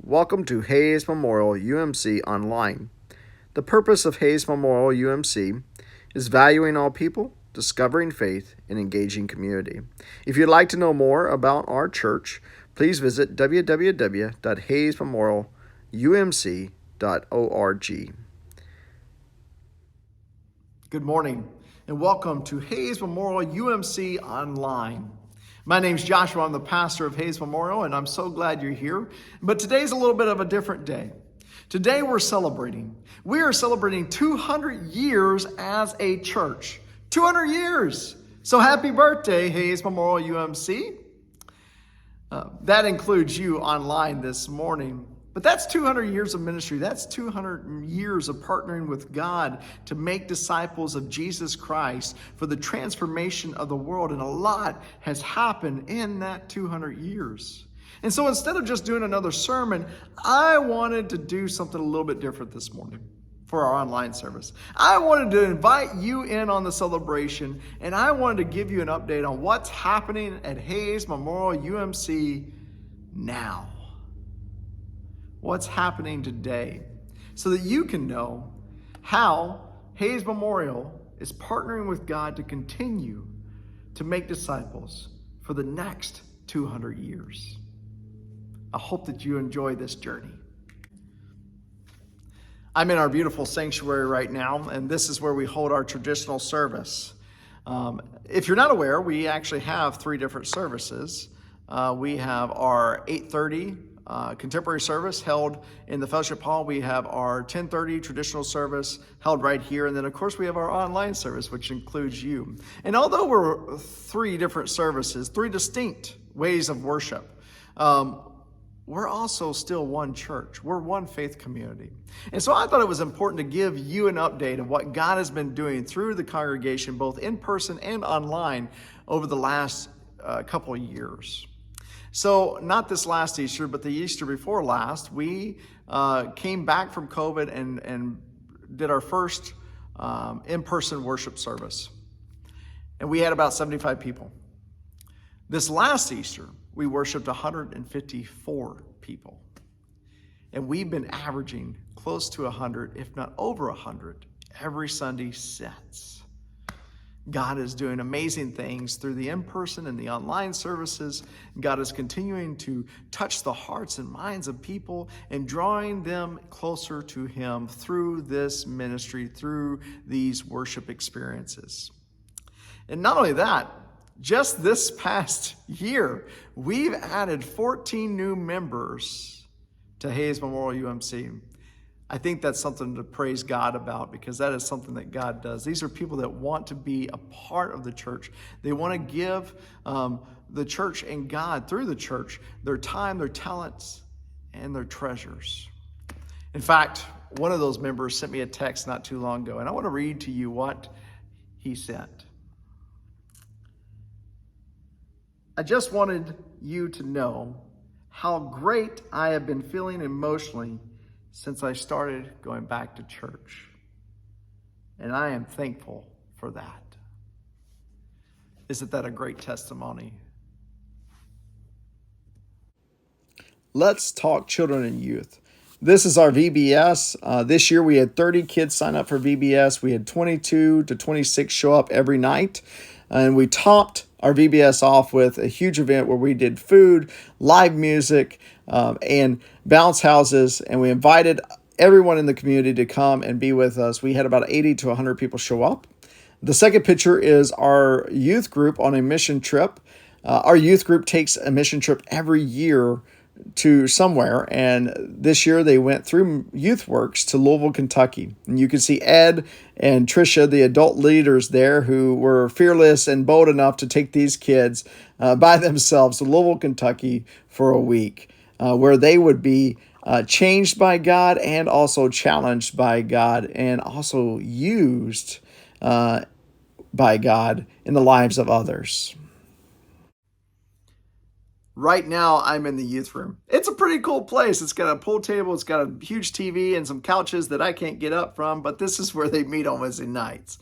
Welcome to Hayes Memorial UMC Online. The purpose of Hayes Memorial UMC is valuing all people, discovering faith, and engaging community. If you'd like to know more about our church, please visit www.hayesmemorialumc.org. Good morning, and welcome to Hayes Memorial UMC Online. My name's Joshua. I'm the pastor of Hayes Memorial, and I'm so glad you're here. But today's a little bit of a different day. Today we're celebrating. We are celebrating 200 years as a church. 200 years! So happy birthday, Hayes Memorial UMC. That includes you online this morning. But that's 200 years of ministry. That's 200 years of partnering with God to make disciples of Jesus Christ for the transformation of the world. And a lot has happened in that 200 years. And so instead of just doing another sermon, I wanted to do something a little bit different this morning for our online service. I wanted to invite you in on the celebration, and I wanted to give you an update on what's happening at Hayes Memorial UMC now. What's happening today, so that you can know how Hayes Memorial is partnering with God to continue to make disciples for the next 200 years. I hope that you enjoy this journey. I'm in our beautiful sanctuary right now, and this is where we hold our traditional service. If you're not aware, we actually have three different services. We have our 8:30 contemporary service held in the fellowship hall. We have our 10:30 traditional service held right here. And then, of course, we have our online service, which includes you. And although we're three different services, three distinct ways of worship, we're also still one church. We're one faith community. And so I thought it was important to give you an update of what God has been doing through the congregation, both in person and online, over the last couple of years. So not this last Easter, but the Easter before last, we came back from COVID and did our first in-person worship service. And we had about 75 people. This last Easter, we worshiped 154 people. And we've been averaging close to 100, if not over 100, every Sunday since. God is doing amazing things through the in-person and the online services. God is continuing to touch the hearts and minds of people and drawing them closer to Him through this ministry, through these worship experiences. And not only that, just this past year, we've added 14 new members to Hayes Memorial UMC. I think that's something to praise God about, because that is something that God does. These are people that want to be a part of the church. They want to give the church and God through the church their time, their talents, and their treasures. In fact, one of those members sent me a text not too long ago, and I want to read to you what he sent. I just wanted you to know how great I have been feeling emotionally since I started going back to church. And I am thankful for that. Isn't that a great testimony? Let's talk children and youth. This is our VBS. This year we had 30 kids sign up for VBS. We had 22 to 26 show up every night. And we topped our VBS off with a huge event where we did food, live music, and bounce houses. And we invited everyone in the community to come and be with us. We had about 80 to 100 people show up. The second picture is our youth group on a mission trip. Our youth group takes a mission trip every year to somewhere, and this year they went through YouthWorks to Louisville, Kentucky. And you can see Ed and Trisha, the adult leaders there, who were fearless and bold enough to take these kids by themselves to Louisville, Kentucky for a week, where they would be changed by God and also challenged by God and also used by God in the lives of others. Right now, I'm in the youth room. It's a pretty cool place. It's got a pool table, it's got a huge TV and some couches that I can't get up from, but this is where they meet on Wednesday nights.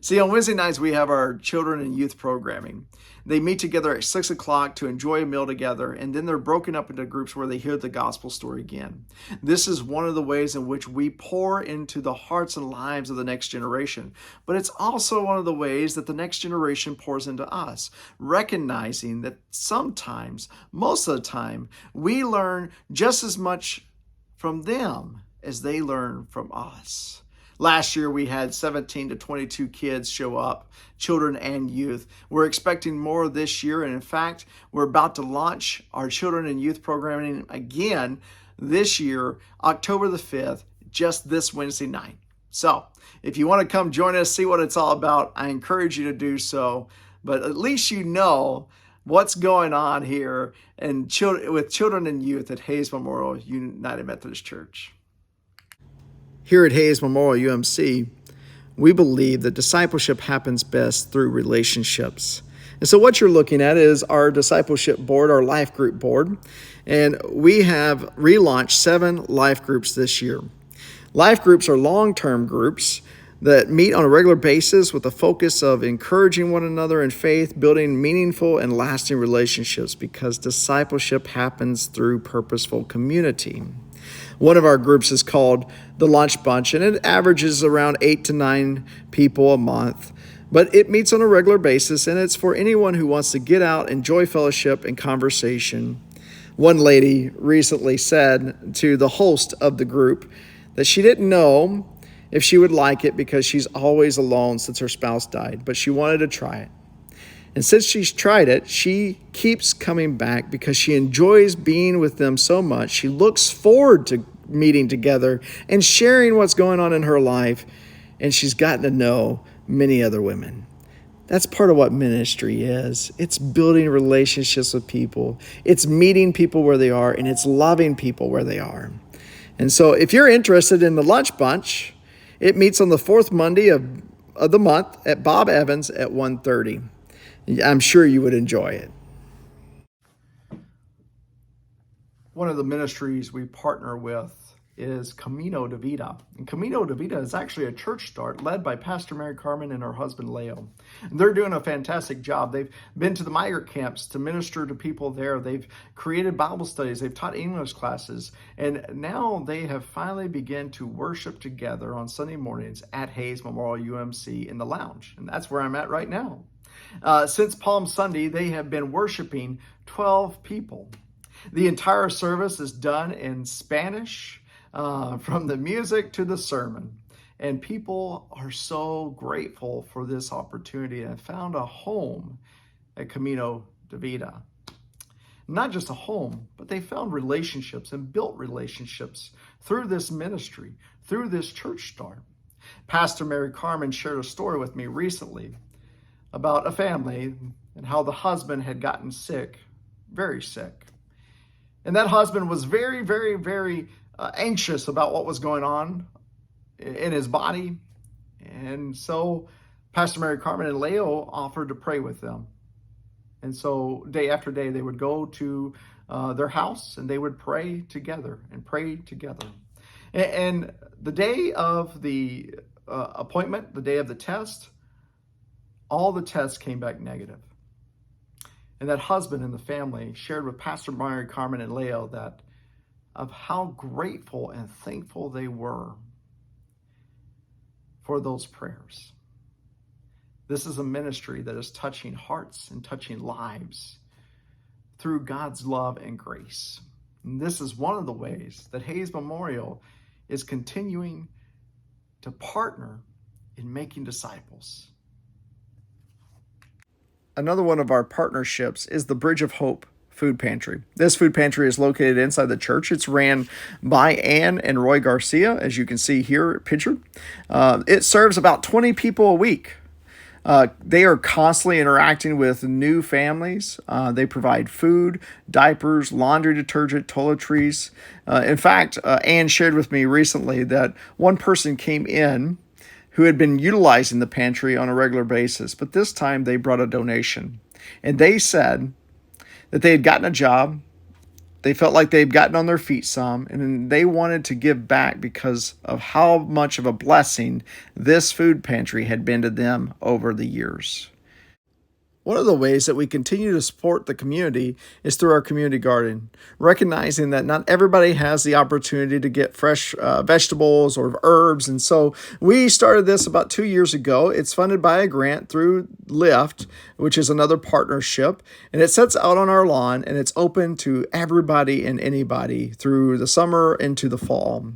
See, on Wednesday nights, we have our children and youth programming. They meet together at 6 o'clock to enjoy a meal together, and then they're broken up into groups where they hear the gospel story again. This is one of the ways in which we pour into the hearts and lives of the next generation, but it's also one of the ways that the next generation pours into us, recognizing that sometimes, most of the time, we learn just as much from them as they learn from us. Last year, we had 17 to 22 kids show up, children and youth. We're expecting more this year, and in fact, we're about to launch our children and youth programming again this year, October the 5th, just this Wednesday night. So, if you want to come join us, see what it's all about, I encourage you to do so. But at least you know what's going on here and with children and youth at Hayes Memorial United Methodist Church. Here at Hayes Memorial UMC, we believe that discipleship happens best through relationships. And so what you're looking at is our discipleship board, our life group board. And we have relaunched 7 life groups this year. Life groups are long-term groups that meet on a regular basis with the focus of encouraging one another in faith, building meaningful and lasting relationships, because discipleship happens through purposeful community. One of our groups is called the Lunch Bunch, and it averages around 8 to 9 people a month. But it meets on a regular basis, and it's for anyone who wants to get out, enjoy fellowship and conversation. One lady recently said to the host of the group that she didn't know if she would like it because she's always alone since her spouse died, but she wanted to try it. And since she's tried it, she keeps coming back because she enjoys being with them so much. She looks forward to meeting together and sharing what's going on in her life, and she's gotten to know many other women. That's part of what ministry is. It's building relationships with people. It's meeting people where they are, and it's loving people where they are. And so if you're interested in the Lunch Bunch, it meets on the 4th Monday of the month at Bob Evans at 1:30. I'm sure you would enjoy it. One of the ministries we partner with is Camino de Vida. And Camino de Vida is actually a church start led by Pastor Mary Carmen and her husband Leo. And they're doing a fantastic job. They've been to the migrant camps to minister to people there. They've created Bible studies. They've taught English classes. And now they have finally begun to worship together on Sunday mornings at Hayes Memorial UMC in the lounge. And that's where I'm at right now. Since Palm Sunday, they have been worshiping 12 people. The entire service is done in Spanish, from the music to the sermon. And people are so grateful for this opportunity and found a home at Camino de Vida. Not just a home, but they found relationships and built relationships through this ministry, through this church start. Pastor Mary Carmen shared a story with me recently about a family and how the husband had gotten sick, very sick. And that husband was very, very, very anxious about what was going on in his body. And so Pastor Mary Carmen and Leo offered to pray with them. And so day after day, they would go to their house and they would pray together and pray together. And the day of the appointment, the day of the test, all the tests came back negative. And that husband and the family shared with Pastor Mary Carmen and Leo that of how grateful and thankful they were for those prayers. This is a ministry that is touching hearts and touching lives through God's love and grace. And this is one of the ways that Hayes Memorial is continuing to partner in making disciples. Another one of our partnerships is the Bridge of Hope Food Pantry. This food pantry is located inside the church. It's ran by Ann and Roy Garcia, as you can see here pictured. It serves about 20 people a week. They are constantly interacting with new families. They provide food, diapers, laundry detergent, toiletries. In fact, Ann shared with me recently that one person came in who had been utilizing the pantry on a regular basis, but this time they brought a donation. And they said that they had gotten a job They felt like they'd gotten on their feet some, and they wanted to give back because of how much of a blessing this food pantry had been to them over the years. One of the ways that we continue to support the community is through our community garden, recognizing that not everybody has the opportunity to get fresh vegetables or herbs. And so we started this about 2 years ago. It's funded by a grant through Lyft, which is another partnership. And it sits out on our lawn, and it's open to everybody and anybody through the summer into the fall.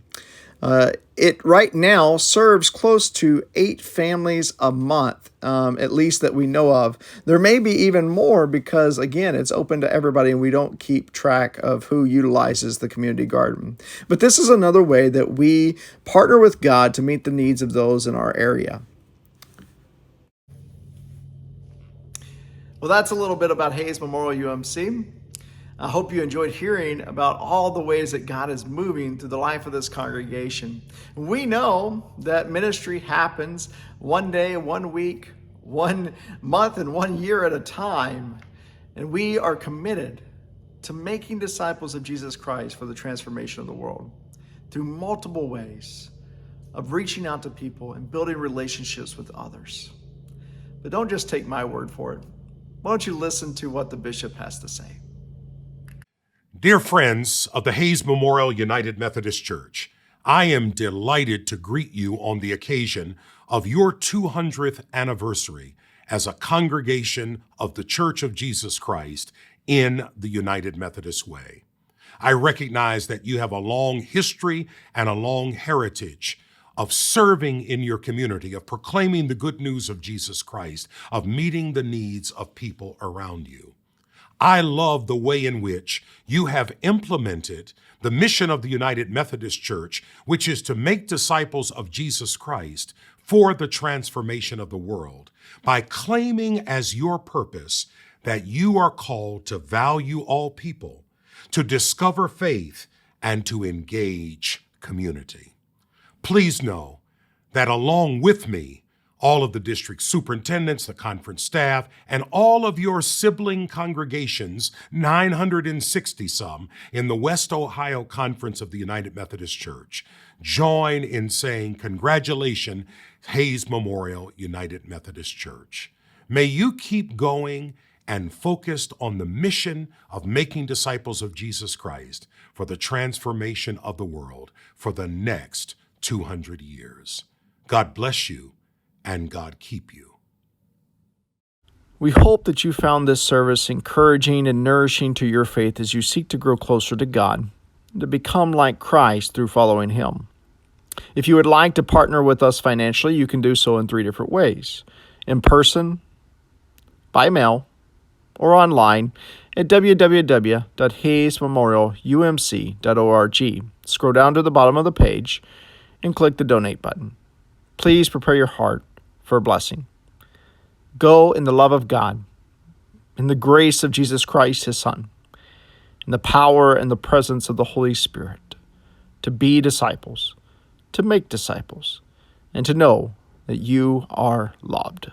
It right now serves close to 8 families a month, at least that we know of. There may be even more because, again, it's open to everybody and we don't keep track of who utilizes the community garden. But this is another way that we partner with God to meet the needs of those in our area. Well, that's a little bit about Hayes Memorial UMC. I hope you enjoyed hearing about all the ways that God is moving through the life of this congregation. We know that ministry happens one day, 1 week, 1 month, and 1 year at a time. And we are committed to making disciples of Jesus Christ for the transformation of the world through multiple ways of reaching out to people and building relationships with others. But don't just take my word for it. Why don't you listen to what the bishop has to say? Dear friends of the Hayes Memorial United Methodist Church, I am delighted to greet you on the occasion of your 200th anniversary as a congregation of the Church of Jesus Christ in the United Methodist Way. I recognize that you have a long history and a long heritage of serving in your community, of proclaiming the good news of Jesus Christ, of meeting the needs of people around you. I love the way in which you have implemented the mission of the United Methodist Church, which is to make disciples of Jesus Christ for the transformation of the world, by claiming as your purpose that you are called to value all people, to discover faith, and to engage community. Please know that along with me, all of the district superintendents, the conference staff, and all of your sibling congregations, 960 some, in the West Ohio Conference of the United Methodist Church, join in saying, congratulations, Hayes Memorial United Methodist Church. May you keep going and focused on the mission of making disciples of Jesus Christ for the transformation of the world for the next 200 years. God bless you. And God keep you. We hope that you found this service encouraging and nourishing to your faith as you seek to grow closer to God, to become like Christ through following Him. If you would like to partner with us financially, you can do so in 3 different ways: in person, by mail, or online at www.hayesmemorialumc.org. Scroll down to the bottom of the page and click the donate button. Please prepare your heart for a blessing. Go in the love of God, in the grace of Jesus Christ, His Son, in the power and the presence of the Holy Spirit, to be disciples, to make disciples, and to know that you are loved.